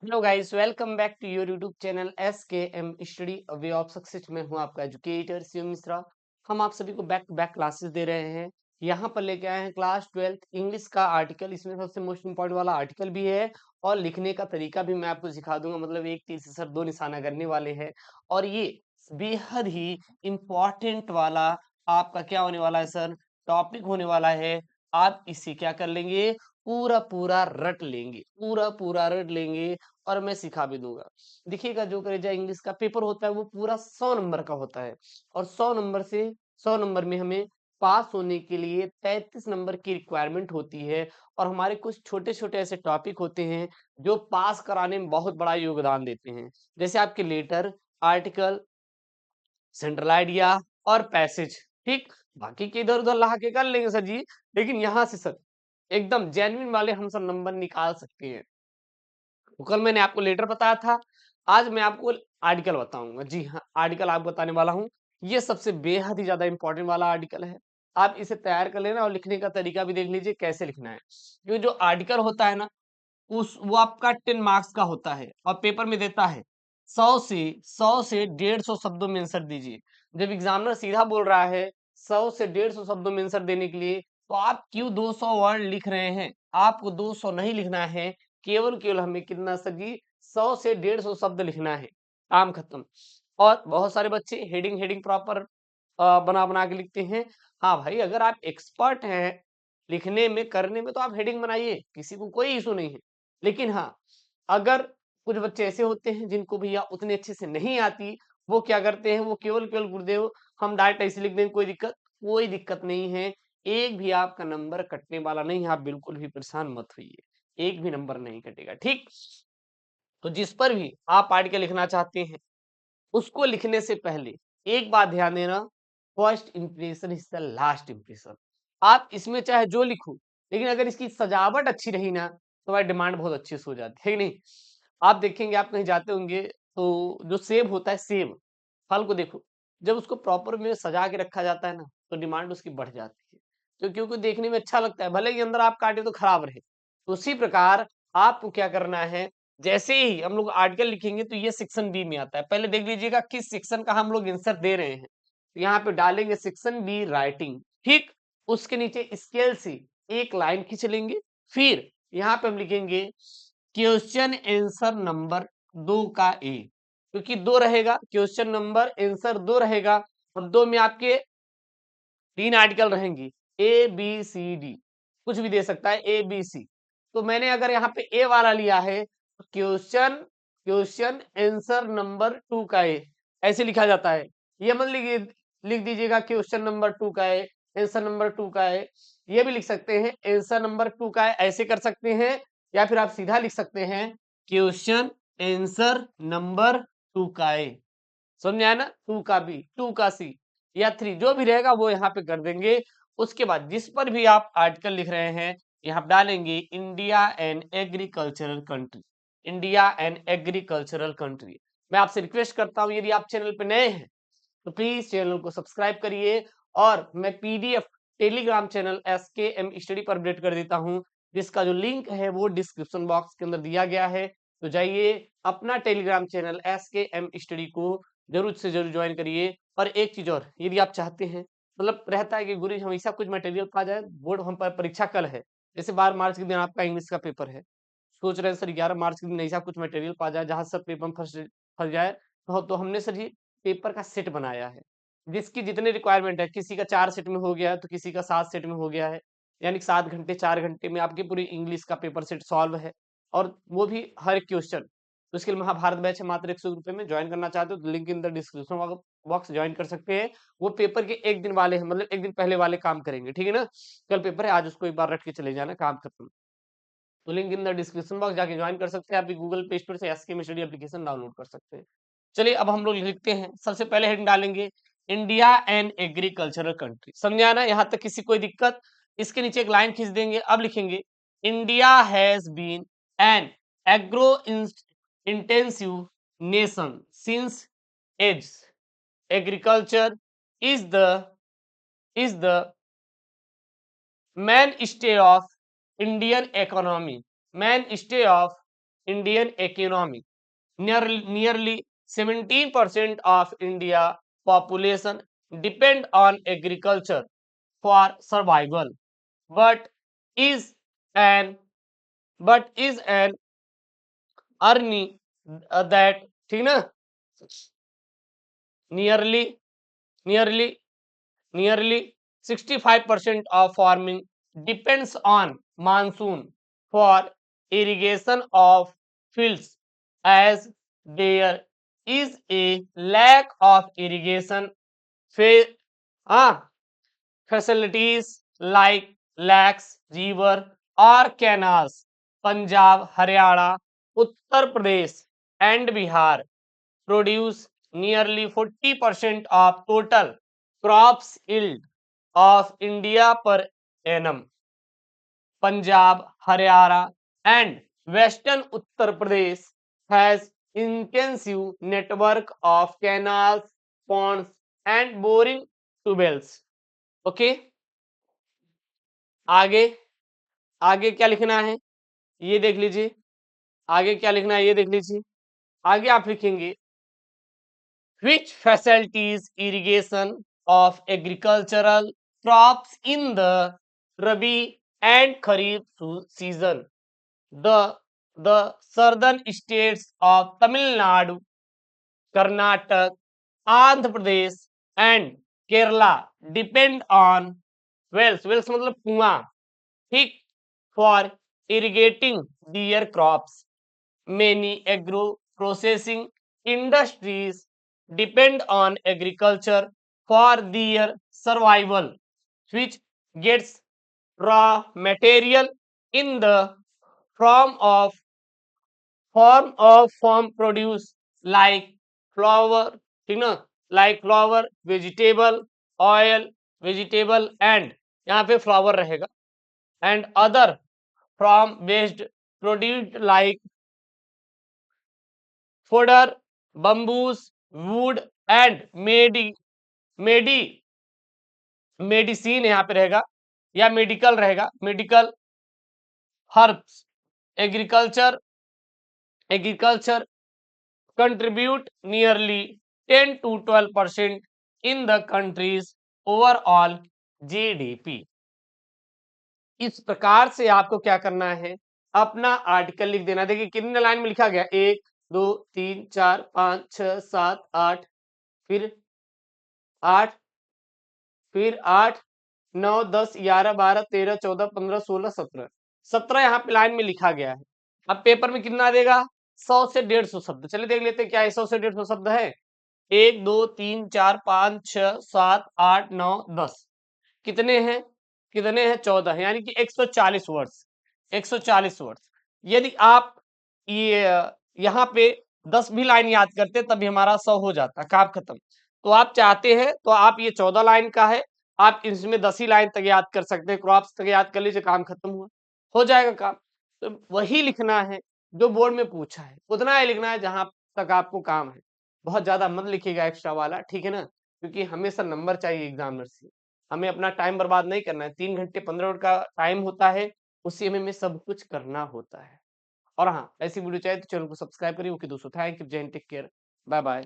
Hello guys, welcome back to your YouTube channel S K M study way of success में हूं आपका educator Shiv Mishra. हम आप सभी को बैक टू बैक क्लासेस दे रहे हैं। यहाँ पर लेके आए हैं क्लास 12th इंग्लिश का आर्टिकल। इसमें सबसे मोस्ट इंपॉर्टेंट वाला आर्टिकल भी है और लिखने का तरीका भी मैं आपको सिखा दूंगा। मतलब एक तीर से सर दो निशाना करने वाले हैं और ये बेहद ही इम्पोर्टेंट वाला आपका क्या होने वाला है सर, टॉपिक होने वाला है। आप इसे क्या कर लेंगे, पूरा पूरा रट लेंगे, पूरा पूरा रट लेंगे और मैं सिखा भी दूंगा। देखिएगा, जो करेजा इंग्लिश का पेपर होता है वो पूरा 100 नंबर का होता है और 100 नंबर से 100 नंबर में हमें पास होने के लिए 33 नंबर की रिक्वायरमेंट होती है। और हमारे कुछ छोटे छोटे ऐसे टॉपिक होते हैं जो पास कराने में बहुत बड़ा योगदान देते हैं, जैसे आपके लेटर, आर्टिकल, सेंट्रल आइडिया और पैसेज। ठीक, बाकी के इधर उधर ला के कर लेंगे सर जी, लेकिन यहाँ से सर एकदम जेन्युइन वाले हम सब नंबर निकाल सकते हैं। तो कल मैंने आपको लेटर बताया था, आज मैं आपको आर्टिकल बताऊंगा। जी हाँ, आर्टिकल आपको बताने वाला हूँ। ये सबसे बेहद ही ज्यादा इंपॉर्टेंट वाला आर्टिकल है। आप इसे तैयार कर लेना और लिखने का तरीका भी देख लीजिए कैसे लिखना है। क्योंकि जो आर्टिकल होता है ना, उस वो आपका 10 मार्क्स का होता है और पेपर में देता है 100 से 150 शब्दों में आंसर दीजिए। जब एग्जामिनर सीधा बोल रहा है 100 से 150 शब्दों में आंसर देने के लिए, तो आप क्यों 200 वर्ड लिख रहे हैं? आपको 200 नहीं लिखना है, केवल केवल हमें कितना सर जी, 100 से 150 शब्द लिखना है। काम खत्म। और बहुत सारे बच्चे हेडिंग हेडिंग प्रॉपर बना बना के लिखते हैं। हाँ भाई, अगर आप एक्सपर्ट हैं लिखने में करने में तो आप हेडिंग बनाइए, किसी को कोई इशू नहीं है। लेकिन हाँ, अगर कुछ बच्चे ऐसे होते हैं जिनको भैया उतने अच्छे से नहीं आती, वो क्या करते हैं, वो केवल केवल गुरुदेव हम डायरेक्ट ऐसे लिख देंगे, कोई दिक्कत नहीं है। एक भी आपका नंबर कटने वाला नहीं है, आप बिल्कुल भी परेशान मत होइए, एक भी नंबर नहीं कटेगा। ठीक, तो जिस पर भी आप आर्टिकल लिखना चाहते हैं उसको लिखने से पहले एक बात ध्यान देना, first impression is the last impression. आप इसमें चाहे जो लिखो, लेकिन अगर इसकी सजावट अच्छी रही ना तो भाई डिमांड बहुत अच्छी से हो जाती है कि नहीं। आप देखेंगे, आप कहीं जाते होंगे तो जो सेब होता है, सेब फल को देखो, जब उसको प्रॉपर में सजा के रखा जाता है ना तो डिमांड उसकी बढ़ जाती है। तो क्योंकि देखने में अच्छा लगता है, भले ही अंदर आप काटे तो खराब रहे। तो उसी प्रकार आपको क्या करना है, जैसे ही हम लोग आर्टिकल लिखेंगे तो ये सेक्शन बी में आता है। पहले देख लीजिएगा किस सेक्शन का हम लोग आंसर दे रहे हैं। तो यहाँ पे डालेंगे सेक्शन बी राइटिंग। ठीक, उसके नीचे स्केल से एक लाइन खींच लेंगे। फिर यहाँ पे हम लिखेंगे क्वेश्चन आंसर नंबर 2 का ए, क्योंकि 2 रहेगा, क्वेश्चन नंबर आंसर 2 रहेगा और 2 में आपके 3 आर्टिकल रहेंगी, ए बी सी डी, कुछ भी दे सकता है ए बी सी। तो मैंने अगर यहाँ पे ए वाला लिया है तो क्वेश्चन क्वेश्चन आंसर नंबर 2 का ए, ऐसे लिखा जाता है। ये मत लिखिए, लिख दीजिएगा क्वेश्चन नंबर 2 का ए, आंसर नंबर 2 का ए। ये भी लिख सकते हैं आंसर नंबर 2 का ए, ऐसे कर सकते हैं। या फिर आप सीधा लिख सकते हैं क्वेश्चन आंसर नंबर 2 का ए। समझ आया ना, 2 का बी, 2 का सी या 3, जो भी रहेगा वो यहाँ पे कर देंगे। उसके बाद जिस पर भी आप आर्टिकल लिख रहे हैं यहाँ पे डालेंगे India and agricultural country, India and agricultural country. मैं आपसे रिक्वेस्ट करता हूँ, यदि आप चैनल पे नए हैं तो प्लीज चैनल को सब्सक्राइब करिए। और मैं PDF Telegram channel S K M study पर अपडेट कर देता हूँ, जिसका जो लिंक है वो डिस्क्रिप्शन बॉक्स के अंदर दिया गया है। तो जाइए अपना Telegram channel S K M study को जरूर से जरूर ज्वाइन करिए। और एक चीज और, यदि आप चाहते हैं, मतलब रहता है कि गुरु जी हमेशा कुछ मटेरियल पा जाए, बोर्ड हम पर परीक्षा कल है, जैसे 12 मार्च के दिन आपका इंग्लिश का पेपर है, सोच रहे हैं सर 11 मार्च के दिन ऐसा कुछ मटेरियल पा जाए जहां सब पेपर फंस जाए। तो हमने सर जी पेपर का सेट बनाया है, जिसकी जितने रिक्वायरमेंट है, किसी का 4 सेट में हो गया है तो किसी का 7 सेट में हो गया है। यानी 7 घंटे 4 घंटे में आपकी पूरी इंग्लिश का पेपर सेट सॉल्व है, और वो भी हर एक क्वेश्चन। तो इसके लिए महाभारत बैच है, मात्र 100 रुपए में। ज्वाइन करना चाहते हो तो link in the description box join कर सकते हैं। वो पेपर के एक दिन वाले हैं, मतलब एक दिन पहले वाले काम करेंगे, ठीक है ना। कल पेपर है, आज उसको एक बार रट के चले जाना, काम खत्म। तो link in the description box जाके ज्वाइन कर सकते हैं। आप भी गूगल प्ले स्टोर से एसके स्टडी एप्लीकेशन डाउनलोड कर सकते हैं। चलिए अब हम लोग लिखते हैं। सबसे पहले हेडिंग डालेंगे इंडिया एंड एग्रीकल्चरल कंट्री। समझे ना, यहाँ तक किसी कोई दिक्कत? इसके नीचे एक लाइन खींच देंगे। अब लिखेंगे India has been an agro intensive nation since age, agriculture is the mainstay of Indian economy, mainstay of Indian economy. Nearly 17% of India population depend on agriculture for survival, but is an an earning that ठीक ना nearly nearly nearly 65% of farming depends on monsoon for irrigation of fields, as there is a lack of irrigation fa- ah, facilities like lakes, river or canals. Punjab, Haryana, Uttar Pradesh and Bihar produce nearly 40% of total crops yield of India per annum. Punjab, Haryana and Western Uttar Pradesh has intensive network of canals, ponds and boring tubes. Okay, आगे आगे क्या लिखना है ये देख लीजिए। आगे क्या लिखना है ये देख लीजिए। आगे आप लिखेंगे which facilities irrigation of agricultural crops in the Rabi and Kharif season. The southern states of Tamil Nadu, Karnataka, Andhra Pradesh and Kerala depend on wells मतलब कुआं, ठीक, for irrigating their crops. Many agro-processing industries depend on agriculture for their survival, which gets raw material in the form of farm produce like flour, ठीक ना, like flour, vegetable oil, vegetable and यहाँ पे flour रहेगा and other farm based produce like fodder, bamboos, wood and medicine यहाँ पे रहेगा या medical रहेगा, medical herbs. Agriculture contribute nearly 10 to 12% in the country's overall GDP. इस प्रकार से आपको क्या करना है, अपना आर्टिकल लिख देना। देखिए कितने लाइन में लिखा गया, 1 2 3 4 5 6 7 8, फिर 8, फिर 8 9 10 11 12 13 14 15 16 17 17 यहाँ पे लाइन में लिखा गया है। अब पेपर में कितना देगा, 100 से 150 शब्द। चलिए देख लेते हैं क्या 100 से 150 शब्द है। 1 2 3 4 5 6 7 8 9 10, कितने हैं 14 है, यानी कि 140 वर्ड्स। 140 वर्ड्स। यदि आप ये यहाँ पे 10 भी लाइन याद करते तभी हमारा 100 हो जाता, काम खत्म। तो आप चाहते हैं तो आप ये 14 लाइन का है, आप इसमें 10 ही लाइन तक याद कर सकते हैं, क्रॉप्स तक याद कर लीजिए, काम खत्म हुआ, हो जाएगा काम। तो वही लिखना है जो बोर्ड में पूछा है, उतना ही लिखना है जहां तक आपको काम है। बहुत ज्यादा मत लिखिएगा एक्स्ट्रा वाला, ठीक है ना, क्योंकि हमेशा नंबर चाहिए एग्जामिनर से। हमें अपना टाइम बर्बाद नहीं करना है। 3 घंटे 15 मिनट का टाइम होता है, उसी में सब कुछ करना होता है। और हाँ, ऐसी वीडियो चाहिए तो चैनल को सब्सक्राइब करिए। ओके दोस्तों, थैंक यू, जय Hind, take care, bye bye.